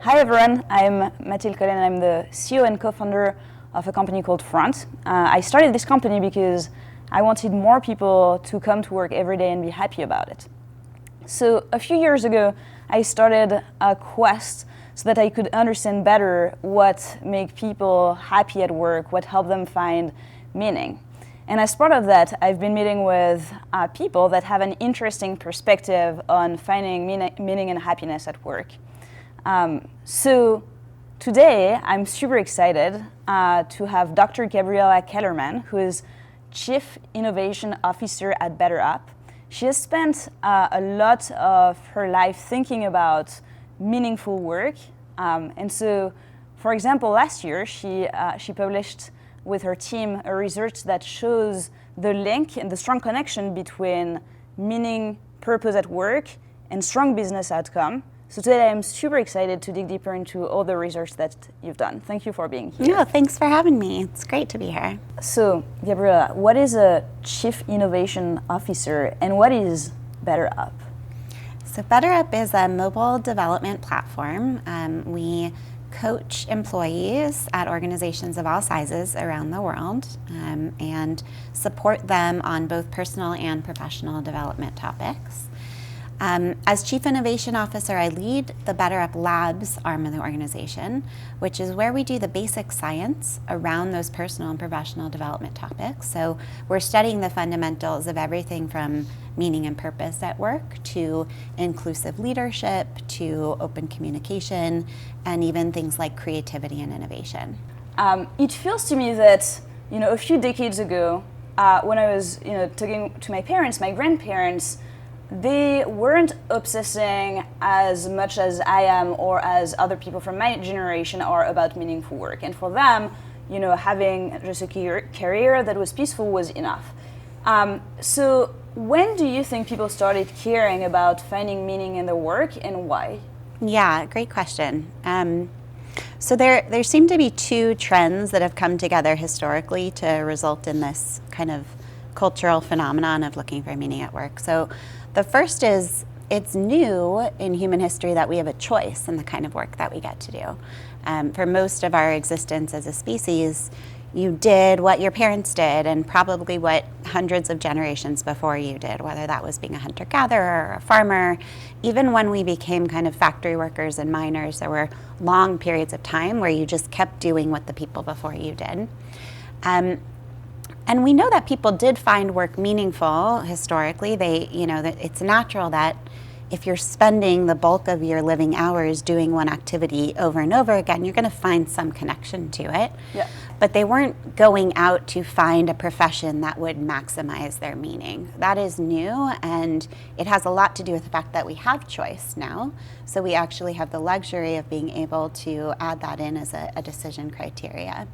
Hi everyone, I'm Mathilde Collin and I'm the CEO and co-founder of a company called Front. I started this company because I wanted more people to come to work every day and be happy about it. So a few years ago, I started a quest so that I could understand better what make people happy at work, what help them find meaning. And as part of that, I've been meeting with people that have an interesting perspective on finding meaning and happiness at work. So today, I'm super excited to have Dr. Gabriella Kellerman, who is Chief Innovation Officer at BetterUp. She has spent a lot of her life thinking about meaningful work. And so, for example, last year, she published with her team a research that shows the link and the strong connection between meaning, purpose at work, and strong business outcome. So today I'm super excited to dig deeper into all the research that you've done. Thank you for being here. No, thanks for having me. It's great to be here. So, Gabriella, what is a Chief Innovation Officer and what is BetterUp? So BetterUp is a mobile development platform. We coach employees at organizations of all sizes around the world and support them on both personal and professional development topics. As Chief Innovation Officer, I lead the BetterUp Labs arm of the organization, which is where we do the basic science around those personal and professional development topics. So we're studying the fundamentals of everything from meaning and purpose at work to inclusive leadership to open communication and even things like creativity and innovation. It feels to me that, a few decades ago, when I was, talking to my parents, my grandparents, they weren't obsessing as much as I am or as other people from my generation are about meaningful work. And for them, having just a career that was peaceful was enough. So when do you think people started caring about finding meaning in their work and why? Yeah, great question. So there seem to be two trends that have come together historically to result in this kind of cultural phenomenon of looking for meaning at work. So the first is it's new in human history that we have a choice in the kind of work that we get to do. For most of our existence as a species, you did what your parents did and probably what hundreds of generations before you did, whether that was being a hunter-gatherer or a farmer. Even when we became kind of factory workers and miners, there were long periods of time where you just kept doing what the people before you did. And we know that people did find work meaningful historically. That it's natural that if you're spending the bulk of your living hours doing one activity over and over again, you're going to find some connection to it. Yeah. But they weren't going out to find a profession that would maximize their meaning. That is new, and it has a lot to do with the fact that we have choice now. So we actually have the luxury of being able to add that in as a decision criteria.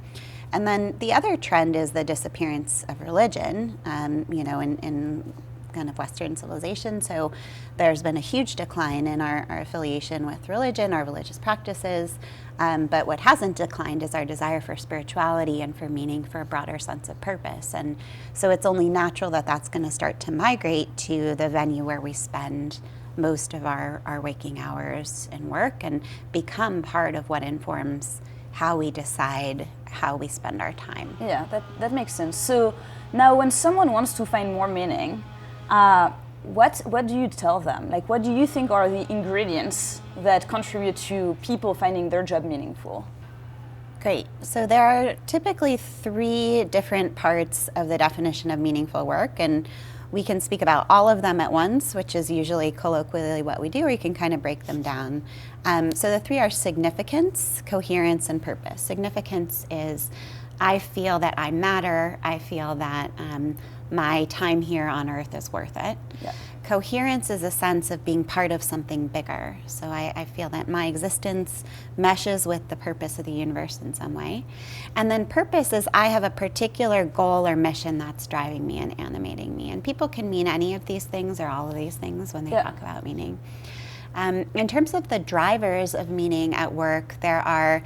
And then the other trend is the disappearance of religion, in kind of Western civilization. So there's been a huge decline in our affiliation with religion, our religious practices. But what hasn't declined is our desire for spirituality and for meaning, for a broader sense of purpose. And so it's only natural that that's going to start to migrate to the venue where we spend most of our waking hours in work and become part of what informs how we decide how we spend our time. Yeah, that makes sense. So now when someone wants to find more meaning, what do you tell them? Like, what do you think are the ingredients that contribute to people finding their job meaningful? Great. So there are typically three different parts of the definition of meaningful work, and we can speak about all of them at once, which is usually colloquially what we do, or you can kind of break them down. So the three are significance, coherence, and purpose. Significance is I feel that I matter. I feel that my time here on earth is worth it. Yeah. Coherence is a sense of being part of something bigger. So I feel that my existence meshes with the purpose of the universe in some way. And then purpose is I have a particular goal or mission that's driving me and animating me. And people can mean any of these things or all of these things when they talk about meaning. In terms of the drivers of meaning at work, there are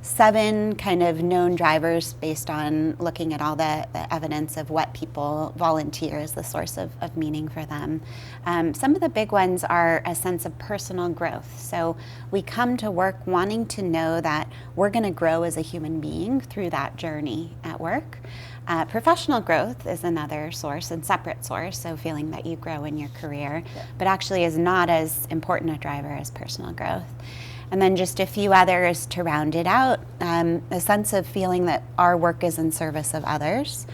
7 kind of known drivers based on looking at all the evidence of what people volunteer as the source of meaning for them. Some of the big ones are a sense of personal growth. So we come to work wanting to know that we're going to grow as a human being through that journey at work. Professional growth is another source and separate source, so feeling that you grow in your career, but actually is not as important a driver as personal growth. And then just a few others to round it out, a sense of feeling that our work is in service of others.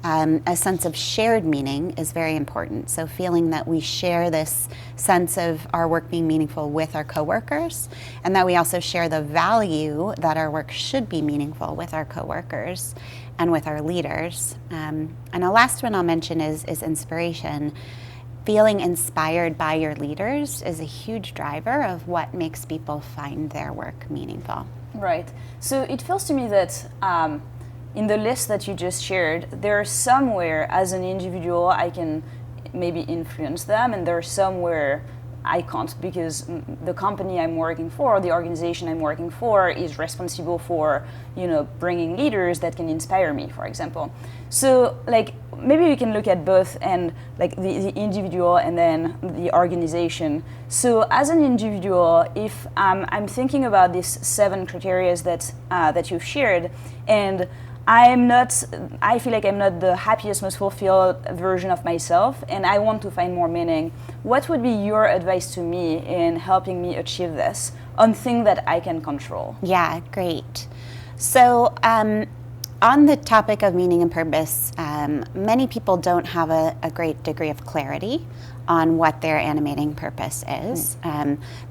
A sense of shared meaning is very important. So feeling that we share this sense of our work being meaningful with our coworkers, and that we also share the value that our work should be meaningful with our coworkers and with our leaders. And the last one I'll mention is inspiration. Feeling inspired by your leaders is a huge driver of what makes people find their work meaningful. Right. So it feels to me that in the list that you just shared, there's somewhere as an individual I can maybe influence them, and there's somewhere I can't, because the company I'm working for, the organization I'm working for, is responsible for, bringing leaders that can inspire me, for example. So, maybe we can look at both, and the individual and then the organization. So, as an individual, if I'm thinking about these 7 criteria that you've shared, and I feel like I'm not the happiest, most fulfilled version of myself, and I want to find more meaning. What would be your advice to me in helping me achieve this on things that I can control? Yeah, great. So on the topic of meaning and purpose, many people don't have a great degree of clarity on what their animating purpose is.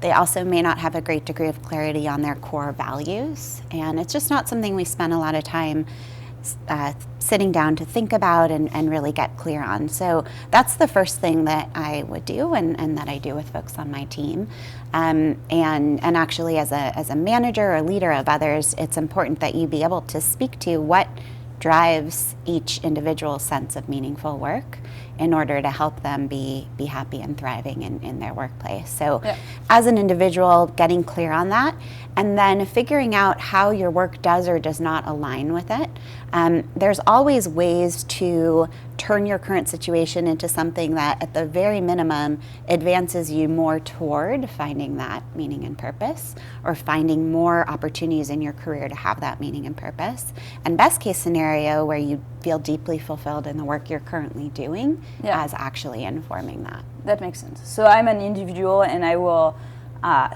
They also may not have a great degree of clarity on their core values, and it's just not something we spend a lot of time sitting down to think about and really get clear on. So that's the first thing that I would do, and that I do with folks on my team. And actually as a manager or leader of others, it's important that you be able to speak to what drives each individual's sense of meaningful work in order to help them be happy and thriving in their workplace. So as an individual, getting clear on that, and then figuring out how your work does or does not align with it. There's always ways to turn your current situation into something that at the very minimum advances you more toward finding that meaning and purpose, or finding more opportunities in your career to have that meaning and purpose. And best case scenario, where you feel deeply fulfilled in the work you're currently doing as actually informing that. That makes sense. So I'm an individual, and I will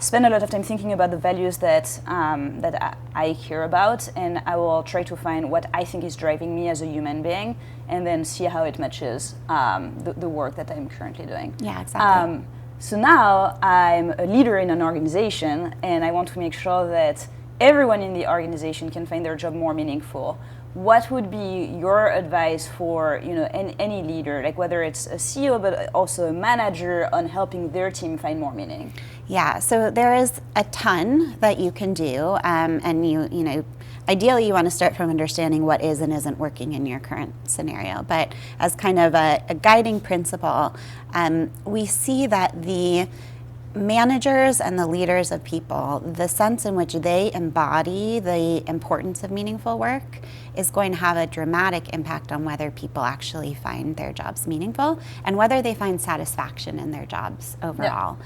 spend a lot of time thinking about the values that I care about, and I will try to find what I think is driving me as a human being, and then see how it matches the work that I'm currently doing. Yeah, exactly. So now I'm a leader in an organization, and I want to make sure that everyone in the organization can find their job more meaningful. What would be your advice for any leader, like whether it's a CEO but also a manager, on helping their team find more meaning? Yeah, so there is a ton that you can do, and you ideally you want to start from understanding what is and isn't working in your current scenario. But as kind of a guiding principle, we see that the managers and the leaders of people, the sense in which they embody the importance of meaningful work is going to have a dramatic impact on whether people actually find their jobs meaningful and whether they find satisfaction in their jobs overall.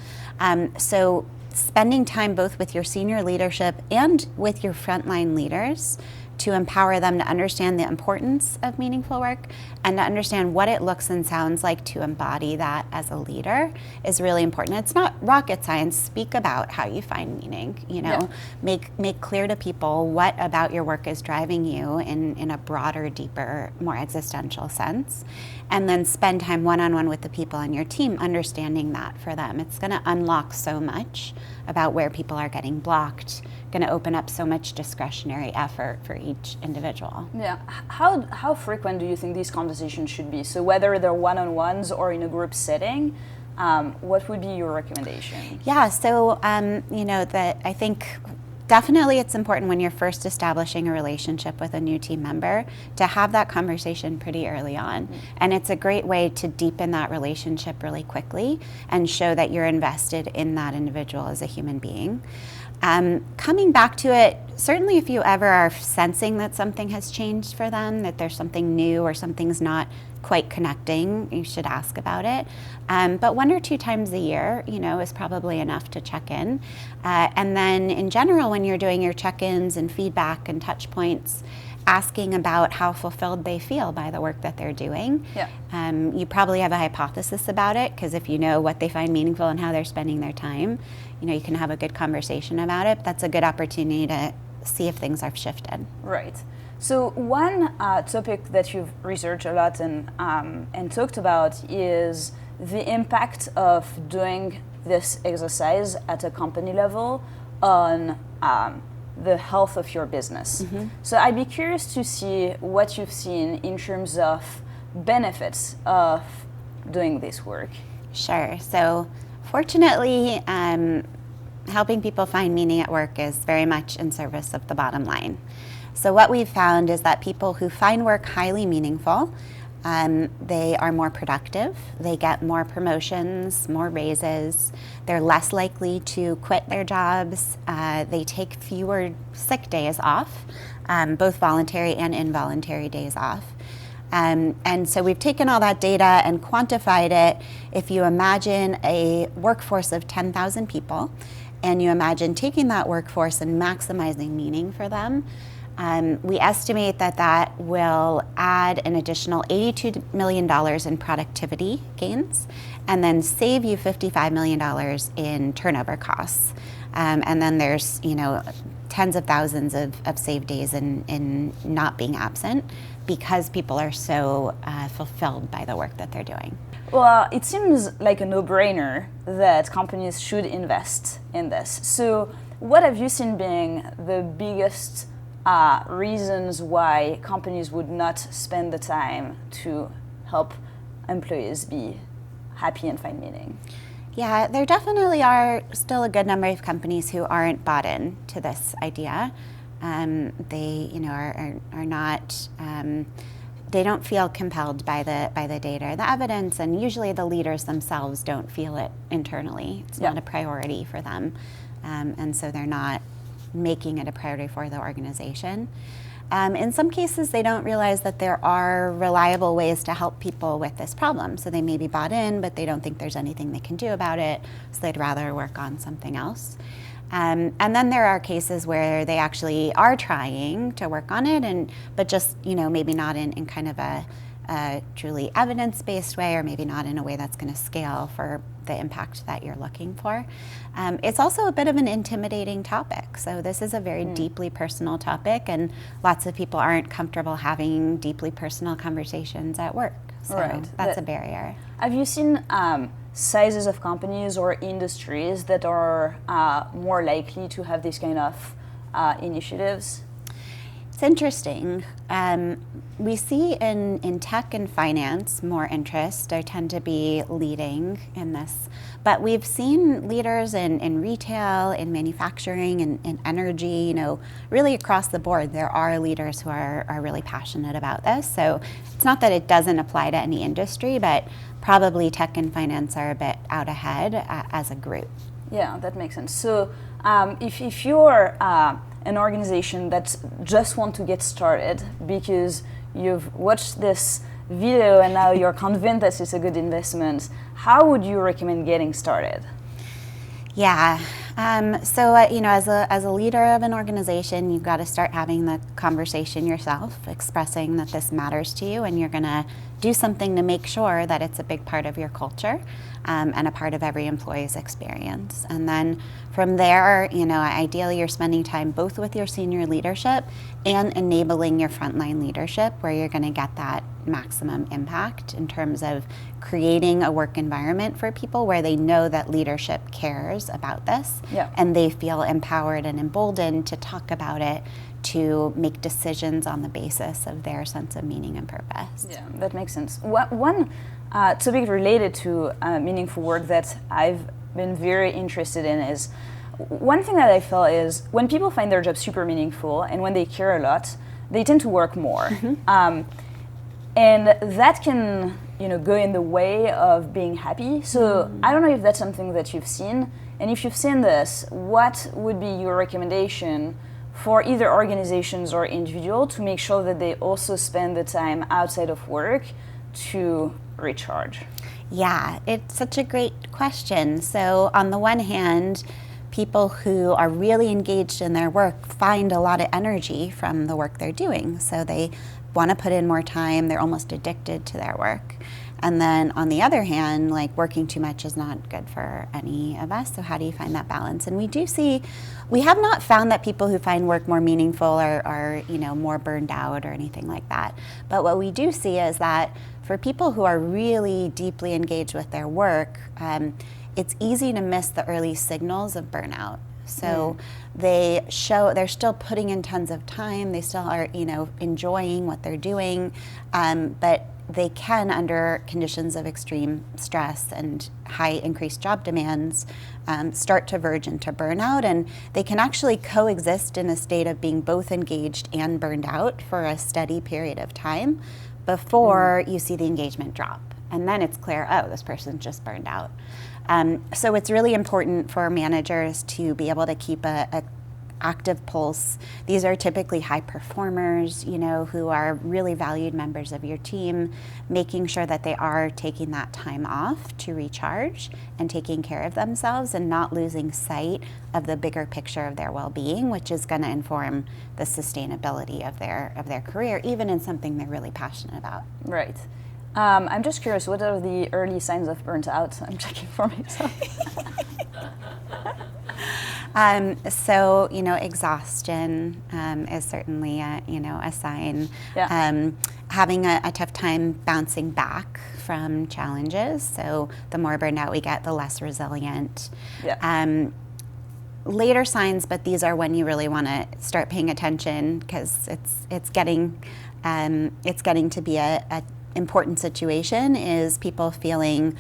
So spending time both with your senior leadership and with your frontline leaders to empower them to understand the importance of meaningful work and to understand what it looks and sounds like to embody that as a leader is really important. It's not rocket science. Speak about how you find meaning, make clear to people what about your work is driving you in a broader, deeper, more existential sense. And then spend time one-on-one with the people on your team understanding that for them. It's going to unlock so much about where people are getting blocked, going to open up so much discretionary effort for each individual. Yeah. How frequent do you think these conversations should be? So whether they're one-on-ones or in a group setting, what would be your recommendation? Yeah, so I think definitely it's important when you're first establishing a relationship with a new team member to have that conversation pretty early on. And it's a great way to deepen that relationship really quickly and show that you're invested in that individual as a human being. Coming back to it, certainly if you ever are sensing that something has changed for them, that there's something new or something's not quite connecting, you should ask about it. But 1 or 2 times a year, is probably enough to check in. And then in general, when you're doing your check-ins and feedback and touch points, asking about how fulfilled they feel by the work that they're doing. Yeah. You probably have a hypothesis about it, because if you know what they find meaningful and how they're spending their time, you can have a good conversation about it. That's a good opportunity to see if things have shifted. Right. So one topic that you've researched a lot and talked about is the impact of doing this exercise at a company level on the health of your business. Mm-hmm. So I'd be curious to see what you've seen in terms of benefits of doing this work. Sure. So fortunately, helping people find meaning at work is very much in service of the bottom line. So what we've found is that people who find work highly meaningful, they are more productive, they get more promotions, more raises, they're less likely to quit their jobs, they take fewer sick days off, both voluntary and involuntary days off. And so we've taken all that data and quantified it. If you imagine a workforce of 10,000 people, and you imagine taking that workforce and maximizing meaning for them, we estimate that will add an additional $82 million in productivity gains, and then save you $55 million in turnover costs. And then there's tens of thousands of saved days in not being absent, because people are so fulfilled by the work that they're doing. Well, it seems like a no-brainer that companies should invest in this. So what have you seen being the biggest reasons why companies would not spend the time to help employees be happy and find meaning? Yeah, there definitely are still a good number of companies who aren't bought in to this idea. They, are not. They don't feel compelled by the data or the evidence, and usually the leaders themselves don't feel it internally. It's not a priority for them, and so they're not making it a priority for the organization. In some cases, they don't realize that there are reliable ways to help people with this problem. So they may be bought in, but they don't think there's anything they can do about it, so they'd rather work on something else. And then there are cases where they actually are trying to work on it, but just maybe not in kind of a truly evidence-based way, or maybe not in a way that's going to scale for the impact that you're looking for. It's also a bit of an intimidating topic. So this is a very deeply personal topic, and lots of people aren't comfortable having deeply personal conversations at work. So that's a barrier. Have you seen sizes of companies or industries that are more likely to have these kind of initiatives? It's interesting. We see in tech and finance more interest. They tend to be leading in this. But we've seen leaders in retail, in manufacturing, in energy, really across the board. There are leaders who are really passionate about this. So it's not that it doesn't apply to any industry, but probably tech and finance are a bit out ahead as a group. Yeah, that makes sense. So if you're an organization that just want to get started because you've watched this video and now you're convinced that it's a good investment, how would you recommend getting started? Yeah. So as a leader of an organization, you've got to start having the conversation yourself, expressing that this matters to you, and you're going to do something to make sure that it's a big part of your culture and a part of every employee's experience. And then from there, ideally you're spending time both with your senior leadership and enabling your frontline leadership, where you're going to get that maximum impact in terms of creating a work environment for people where they know that leadership cares about this, and they feel empowered and emboldened to talk about it, to make decisions on the basis of their sense of meaning and purpose. Yeah, that makes sense. One topic related to meaningful work that I've been very interested in is, one thing that I felt is when people find their job super meaningful and when they care a lot, they tend to work more. And that can go in the way of being happy. So I don't know if that's something that you've seen, and if you've seen this, what would be your recommendation for either organizations or individual to make sure that they also spend the time outside of work to recharge? Yeah, it's such a great question. So on the one hand, people who are really engaged in their work find a lot of energy from the work they're doing. So they want to put in more time. They're almost addicted to their work. And then on the other hand, like working too much is not good for any of us. So how do you find that balance? And we have not found that people who find work more meaningful are more burned out or anything like that. But what we do see is that for people who are really deeply engaged with their work, it's easy to miss the early signals of burnout. So they're still putting in tons of time. They still are, enjoying what they're doing, but they can, under conditions of extreme stress and high increased job demands, start to verge into burnout. And they can actually coexist in a state of being both engaged and burned out for a steady period of time before you see the engagement drop. And then it's clear, oh, this person's just burned out. So it's really important for managers to be able to keep a active pulse. These are typically high performers, who are really valued members of your team, making sure that they are taking that time off to recharge and taking care of themselves and not losing sight of the bigger picture of their well-being, which is going to inform the sustainability of their career, even in something they're really passionate about. Right. I'm just curious, what are the early signs of burnt out? I'm checking for myself. So, exhaustion is certainly a sign. Yeah. Having a tough time bouncing back from challenges. So the more burned out we get, the less resilient. Yeah. Later signs, but these are when you really want to start paying attention, because it's getting to be a important situation, is people feeling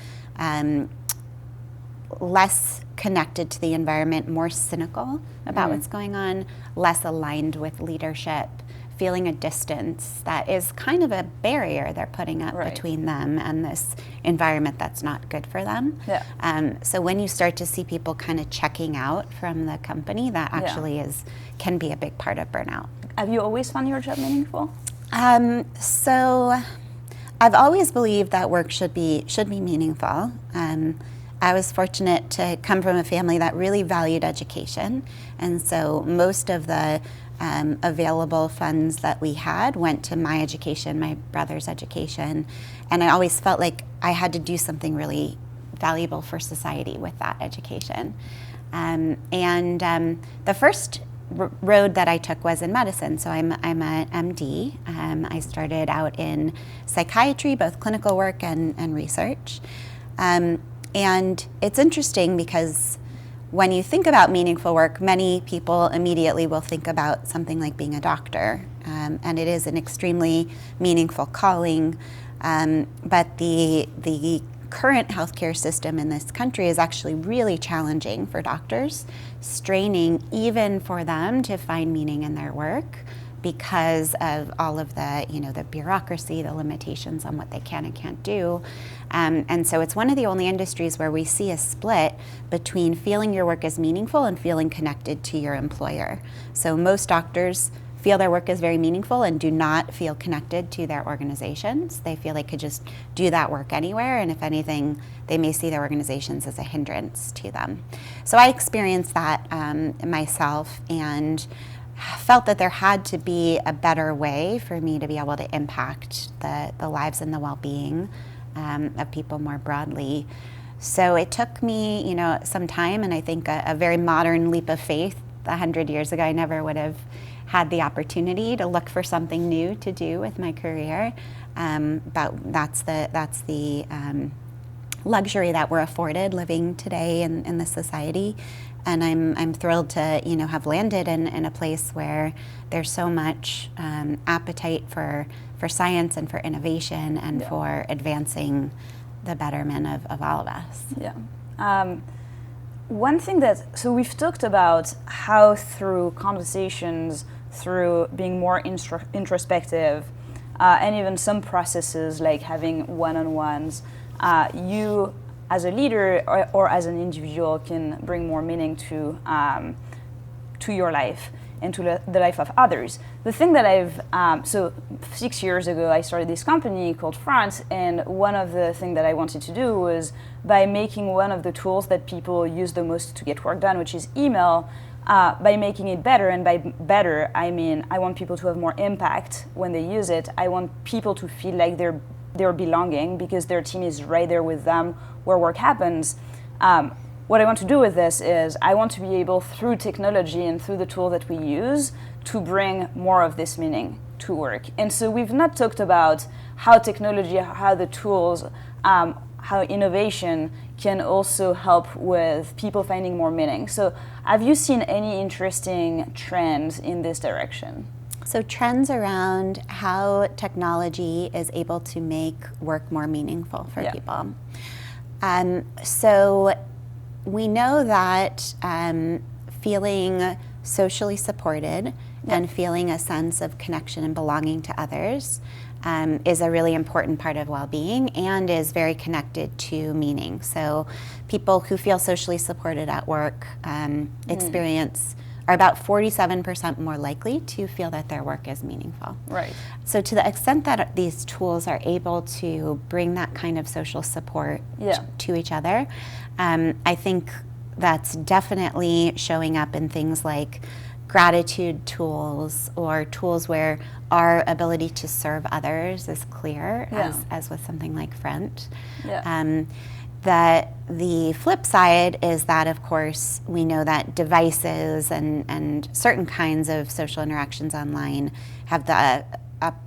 less connected to the environment, more cynical about what's going on, less aligned with leadership, feeling a distance that is kind of a barrier they're putting up between them and this environment that's not good for them. Yeah. So when you start to see people kind of checking out from the company, that actually can be a big part of burnout. Have you always found your job meaningful? So I've always believed that work should be meaningful. I was fortunate to come from a family that really valued education, and so most of the available funds that we had went to my education, my brother's education, and I always felt like I had to do something really valuable for society with that education. The first road that I took was in medicine. So I'm an MD. I started out in psychiatry, both clinical work and research. And it's interesting because when you think about meaningful work, many people immediately will think about something like being a doctor. And it is an extremely meaningful calling. But the current healthcare system in this country is actually really challenging for doctors, straining even for them to find meaning in their work because of all of the bureaucracy, the limitations on what they can and can't do. And so it's one of the only industries where we see a split between feeling your work is meaningful and feeling connected to your employer. So most doctors feel their work is very meaningful and do not feel connected to their organizations. They feel they could just do that work anywhere, and if anything, they may see their organizations as a hindrance to them. So I experienced that myself and felt that there had to be a better way for me to be able to impact the lives and the well-being of people more broadly. So it took me, some time, and I think a very modern leap of faith. 100 years ago, I never would have had the opportunity to look for something new to do with my career. But that's the luxury that we're afforded living today in this society. And I'm thrilled to have landed in a place where there's so much appetite for science and for innovation and for advancing the betterment of all of us. Yeah. One thing so we've talked about how through conversations, through being more introspective, and even some processes like having one-on-ones, you as a leader or as an individual can bring more meaning to your life and to the life of others. The thing that so 6 years ago, I started this company called Front, and one of the things that I wanted to do was by making one of the tools that people use the most to get work done, which is email, by making it better. And by better, I mean I want people to have more impact when they use it. I want people to feel like they're belonging because their team is right there with them where work happens. What I want to do with this is I want to be able, through technology and through the tool that we use, to bring more of this meaning to work. And so we've not talked about how technology, how the tools, how innovation can also help with people finding more meaning. So have you seen any interesting trends in this direction? So trends around how technology is able to make work more meaningful for people. So we know that feeling socially supported and feeling a sense of connection and belonging to others is a really important part of well-being and is very connected to meaning. So people who feel socially supported at work are about 47% more likely to feel that their work is meaningful. Right. So to the extent that these tools are able to bring that kind of social support to each other, I think that's definitely showing up in things like gratitude tools or tools where our ability to serve others is clear, as with something like Front. That the flip side is that, of course, we know that devices and certain kinds of social interactions online have the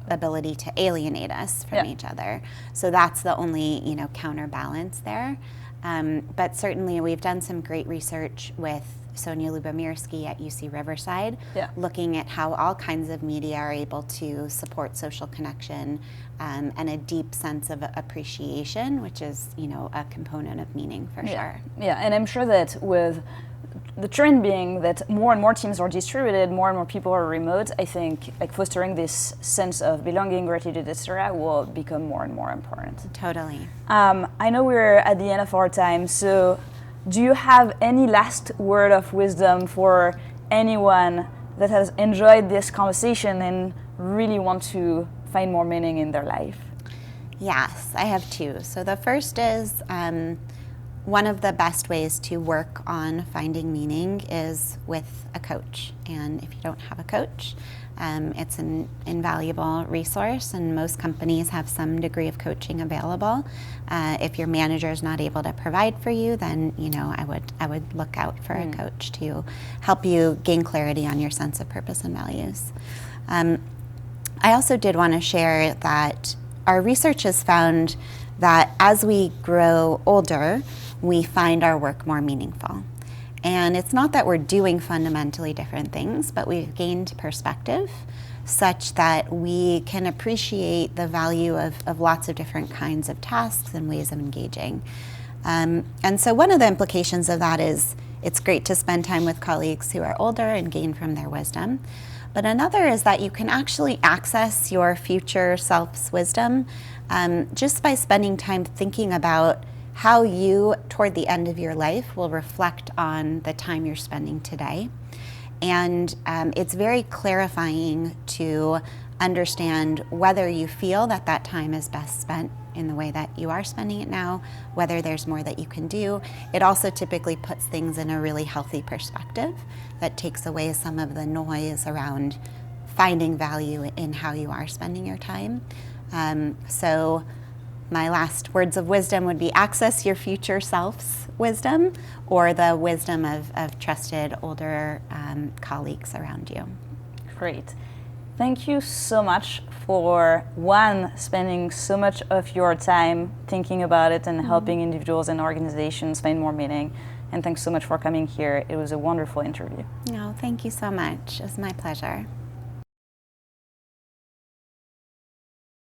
ability to alienate us from each other. So that's the only counterbalance there. But certainly we've done some great research with Sonia Lubomirsky at UC Riverside, looking at how all kinds of media are able to support social connection and a deep sense of appreciation, which is, a component of meaning for sure. Yeah, and I'm sure that with the trend being that more and more teams are distributed, more and more people are remote, I think like fostering this sense of belonging, gratitude, etc. will become more and more important. Totally. I know we're at the end of our time, so do you have any last word of wisdom for anyone that has enjoyed this conversation and really want to find more meaning in their life? Yes, I have two. So the first is one of the best ways to work on finding meaning is with a coach. And if you don't have a coach, it's an invaluable resource, and most companies have some degree of coaching available. If your manager is not able to provide for you, then I would look out for a coach to help you gain clarity on your sense of purpose and values. I also did want to share that our research has found that as we grow older, we find our work more meaningful. And it's not that we're doing fundamentally different things, but we've gained perspective such that we can appreciate the value of lots of different kinds of tasks and ways of engaging. And so one of the implications of that is it's great to spend time with colleagues who are older and gain from their wisdom. But another is that you can actually access your future self's wisdom just by spending time thinking about how you, toward the end of your life, will reflect on the time you're spending today. And it's very clarifying to understand whether you feel that that time is best spent in the way that you are spending it now, whether there's more that you can do. It also typically puts things in a really healthy perspective that takes away some of the noise around finding value in how you are spending your time. So my last words of wisdom would be access your future self's wisdom or the wisdom of trusted older colleagues around you. Great. Thank you so much for spending so much of your time thinking about it and helping individuals and organizations find more meaning. And thanks so much for coming here. It was a wonderful interview. No, thank you so much. It was my pleasure.